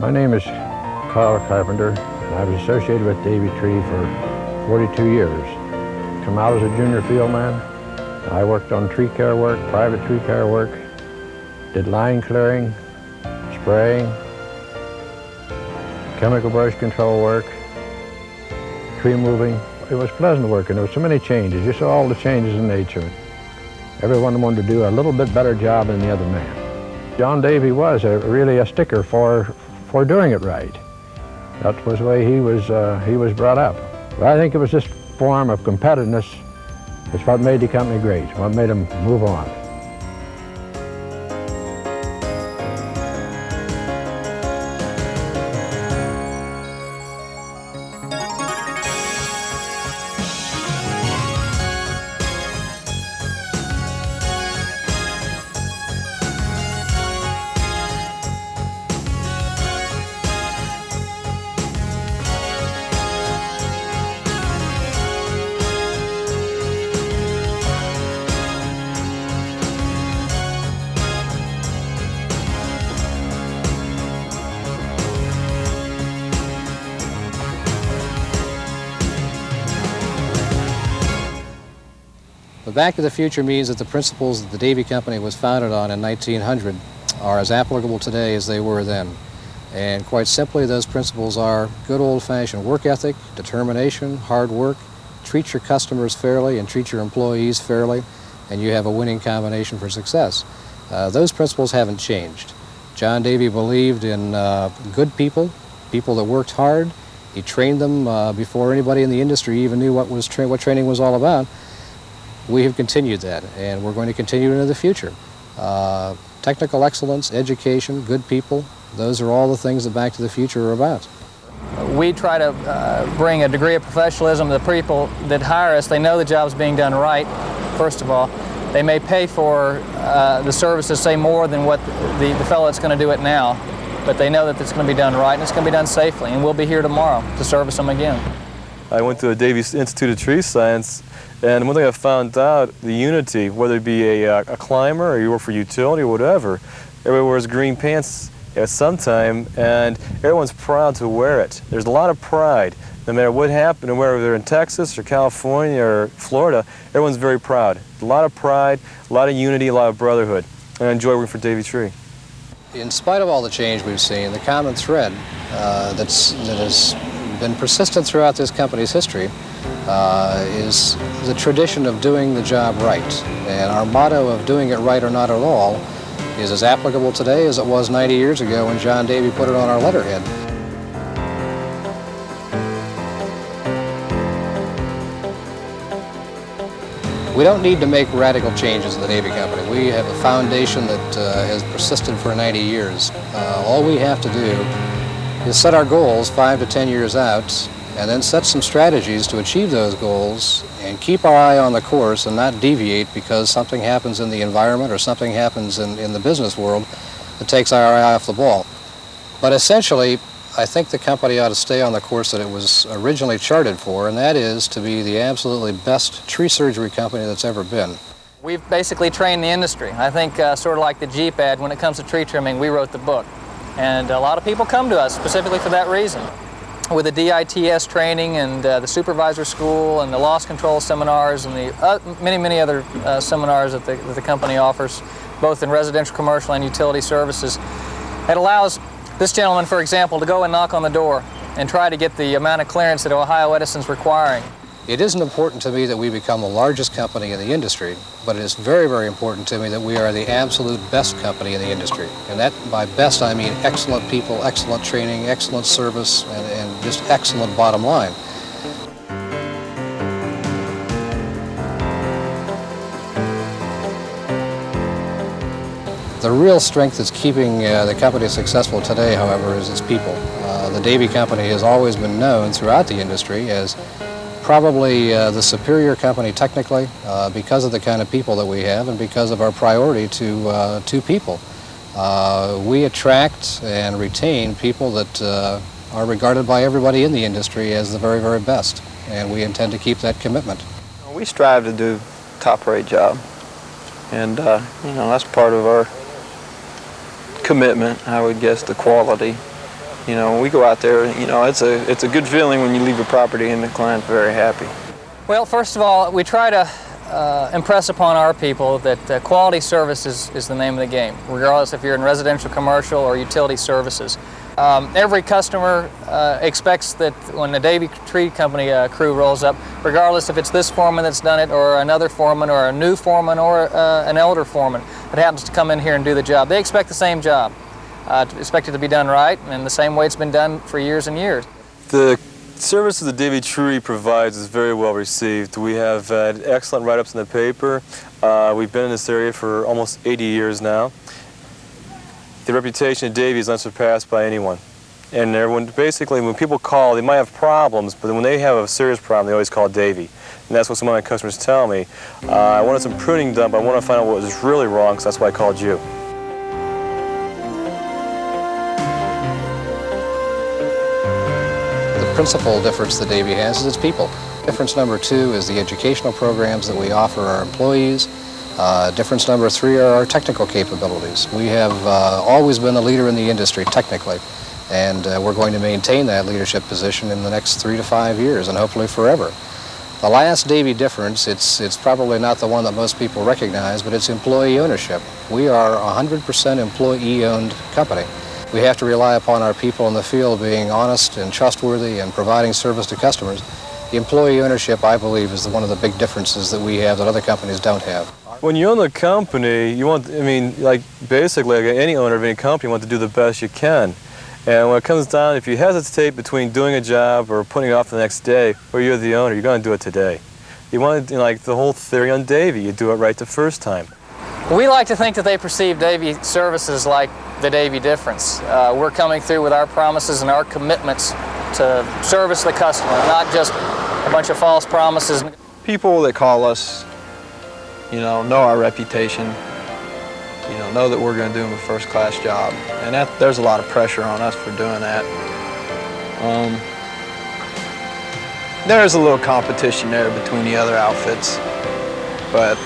My name is Carl Carpenter, and I was associated with Davey Tree for 42 years. Come out as a junior field man. I worked on tree care work, private tree care work, did line clearing, spraying, chemical brush control work, tree moving. It was pleasant work, and there were so many changes. You saw all the changes in nature. Everyone wanted to do a little bit better job than the other man. John Davey was really a sticker for doing it right. That was the way he was brought up. But I think it was this form of competitiveness that's what made the company great, what made them move on. The Back to the Future means that the principles that the Davey Company was founded on in 1900 are as applicable today as they were then. And quite simply, those principles are good old-fashioned work ethic, determination, hard work, treat your customers fairly and treat your employees fairly, and you have a winning combination for success. Those principles haven't changed. John Davey believed in good people, people that worked hard. He trained them before anybody in the industry even knew what training was all about. We have continued that, and we're going to continue into the future. Technical excellence, education, good people, those are all the things that Back to the Future are about. We try to bring a degree of professionalism to the people that hire us. They know the job's being done right, first of all. They may pay for the services, say, more than what the fellow that's going to do it now, but they know that it's going to be done right and it's going to be done safely, and we'll be here tomorrow to service them again. I went to the Davey Institute of Tree Science, and one thing I found out, the unity, whether it be a climber or you work for utility or whatever, everyone wears green pants at some time, and everyone's proud to wear it. There's a lot of pride. No matter what happened, and whether they're in Texas or California or Florida, everyone's very proud. A lot of pride, a lot of unity, a lot of brotherhood. And I enjoy working for Davey Tree. In spite of all the change we've seen, the common thread that has been persistent throughout this company's history is the tradition of doing the job right. And our motto of doing it right or not at all is as applicable today as it was 90 years ago when John Davey put it on our letterhead. We don't need to make radical changes in the Davey Company. We have a foundation that has persisted for 90 years. All we have to do is set our goals 5 to 10 years out, and then set some strategies to achieve those goals and keep our eye on the course and not deviate because something happens in the environment or something happens in the business world that takes our eye off the ball. But essentially, I think the company ought to stay on the course that it was originally charted for, and that is to be the absolutely best tree surgery company that's ever been. We've basically trained the industry. I think sort of like the Jeep ad, when it comes to tree trimming, we wrote the book. And a lot of people come to us specifically for that reason. With the DITS training and the supervisor school and the loss control seminars and the many other seminars that the company offers, both in residential, commercial, and utility services, it allows this gentleman, for example, to go and knock on the door and try to get the amount of clearance that Ohio Edison's requiring. It isn't important to me that we become the largest company in the industry, but it is very, very important to me that we are the absolute best company in the industry. And that, by best, I mean excellent people, excellent training, excellent service, and just excellent bottom line. The real strength that's keeping the company successful today, however, is its people. The Davey Company has always been known throughout the industry as probably the superior company technically because of the kind of people that we have and because of our priority to people. We attract and retain people that are regarded by everybody in the industry as the very, very best, and we intend to keep that commitment. We strive to do a top-rate job, and that's part of our commitment, I would guess, to quality You know, when we go out there, you know, it's a good feeling when you leave a property and the client's very happy. Well, first of all, we try to impress upon our people that quality service is the name of the game, regardless if you're in residential, commercial, or utility services. Every customer expects that when the Davey Tree Company crew rolls up, regardless if it's this foreman that's done it, or another foreman, or a new foreman, or an elder foreman that happens to come in here and do the job, they expect the same job. Expect it to be done right, and the same way it's been done for years and years. The services that Davey Tree provides is very well received. We have had excellent write-ups in the paper. We've been in this area for almost 80 years now. The reputation of Davey is unsurpassed by anyone. And everyone, basically, when people call, they might have problems, but when they have a serious problem, they always call Davey. And that's what some of my customers tell me. I wanted some pruning done, but I want to find out what was really wrong, so that's why I called you. The principal difference that Davey has is its people. Difference number 2 is the educational programs that we offer our employees. Difference number 3 are our technical capabilities. We have always been a leader in the industry technically, and we're going to maintain that leadership position in the next 3 to 5 years, and hopefully forever. The last Davey difference, it's probably not the one that most people recognize, but it's employee ownership. We are a 100% employee-owned company. We have to rely upon our people in the field being honest and trustworthy and providing service to customers. The employee ownership, I believe, is one of the big differences that we have that other companies don't have. When you own the company, you want, I mean, like basically like any owner of any company, you want to do the best you can. And when it comes down, if you hesitate between doing a job or putting it off the next day, or you're the owner, you're going to do it today. You want to, like the whole theory on Davey, you do it right the first time. We like to think that they perceive Davey services like the Davey difference. We're coming through with our promises and our commitments to service the customer, not just a bunch of false promises. People that call us, you know our reputation, know that we're going to do them a first-class job. And there's a lot of pressure on us for doing that. There's a little competition there between the other outfits, but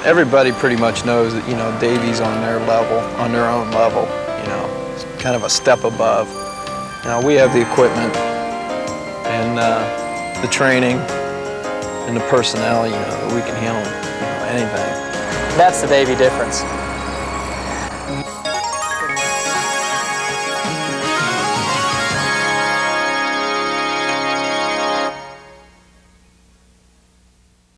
everybody pretty much knows that, Davey's on their level, on their own level, it's kind of a step above. We have the equipment and the training and the personnel, that we can handle, anything. That's the Davey difference.